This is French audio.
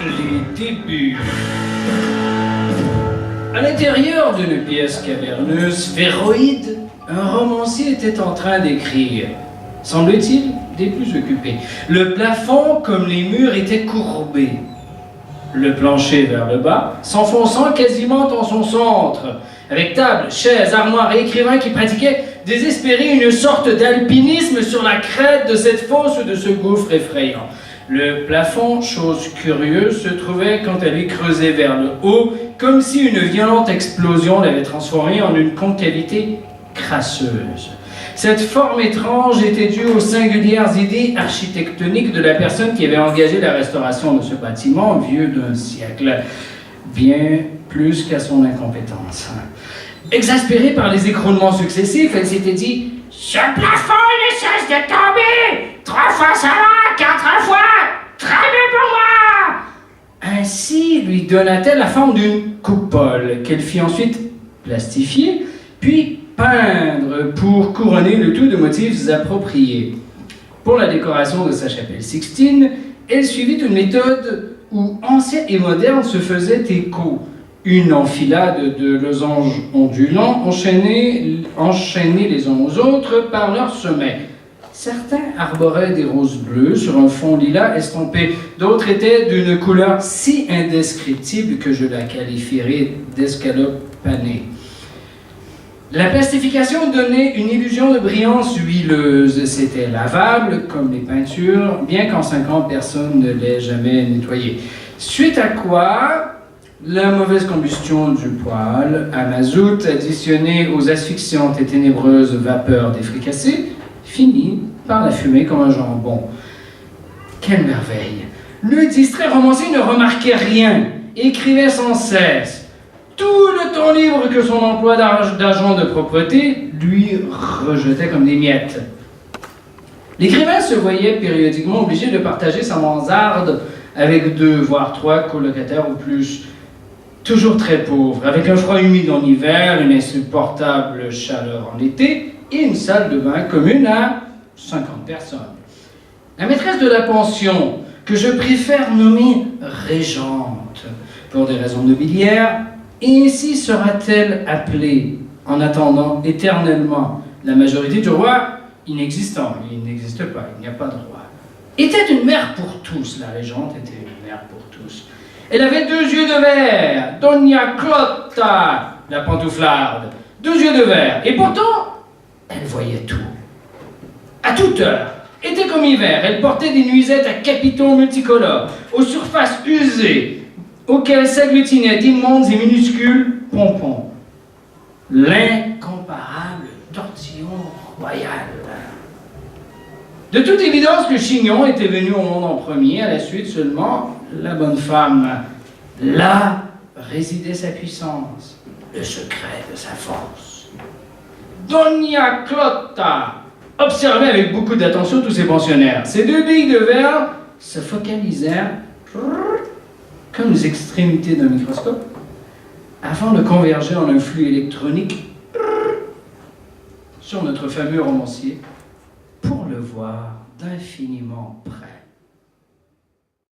Les débuts. À l'intérieur d'une pièce caverneuse, sphéroïde, un romancier était en train d'écrire. Semble-t-il, des plus occupés. Le plafond, comme les murs, était courbé. Le plancher vers le bas, s'enfonçant quasiment en son centre, avec table, chaise, armoire et écrivain qui pratiquaient désespéré une sorte d'alpinisme sur la crête de cette fosse ou de ce gouffre effrayant. Le plafond, chose curieuse, se trouvait quant à lui creusé vers le haut, comme si une violente explosion l'avait transformé en une concavité crasseuse. Cette forme étrange était due aux singulières idées architectoniques de la personne qui avait engagé la restauration de ce bâtiment vieux d'un siècle, bien plus qu'à son incompétence. Exaspérée par les écroulements successifs, elle s'était dit « Ce plafond ne cesse de tomber! 3 fois ça va, 4 fois! Très bien pour moi! » Ainsi lui donna-t-elle la forme d'une coupole, qu'elle fit ensuite plastifier, puis peindre pour couronner le tout de motifs appropriés. Pour la décoration de sa chapelle Sixtine, elle suivit une méthode où ancien et moderne se faisaient écho. Une enfilade de losanges ondulants enchaînés les uns aux autres par leurs sommets. Certains arboraient des roses bleues sur un fond lilas estompé, d'autres étaient d'une couleur si indescriptible que je la qualifierais d'escalope panée. La plastification donnait une illusion de brillance huileuse. C'était lavable, comme les peintures, bien qu'en 5 ans, personne ne l'ait jamais nettoyé. Suite à quoi, la mauvaise combustion du poêle à mazout, additionnée aux asphyxiantes et ténébreuses vapeurs des fricassés, finit par la fumer comme un jambon. Quelle merveille! Le distrait romancier ne remarquait rien, écrivait sans cesse. Tout le temps libre que son emploi d'agent de propreté lui rejetait comme des miettes. L'écrivain se voyait périodiquement obligé de partager sa mansarde avec 2, voire 3 colocataires ou plus, toujours très pauvres, avec un froid humide en hiver, une insupportable chaleur en été et une salle de bain commune à 50 personnes. La maîtresse de la pension, que je préfère nommer régente pour des raisons nobiliaires, et ainsi sera-t-elle appelée, en attendant éternellement la majorité du roi inexistant. Il n'existe pas, il n'y a pas de roi. Était une mère pour tous, la régente était une mère pour tous. Elle avait 2 yeux de verre, Dona Clotta, la pantouflarde, 2 yeux de verre, et pourtant, elle voyait tout. À toute heure, été comme hiver, elle portait des nuisettes à capitaux multicolores, aux surfaces usées, auxquels s'agglutinaient d'immondes et minuscules pompons. L'incomparable tortillon royal. De toute évidence, le chignon était venu au monde en premier, à la suite seulement la bonne femme. Là résidait sa puissance, le secret de sa force. Dona Clotta observait avec beaucoup d'attention tous ses pensionnaires. Ces 2 billes de verre se focalisèrent comme les extrémités d'un microscope, afin de converger en un flux électronique sur notre fameux romancier, pour le voir d'infiniment près.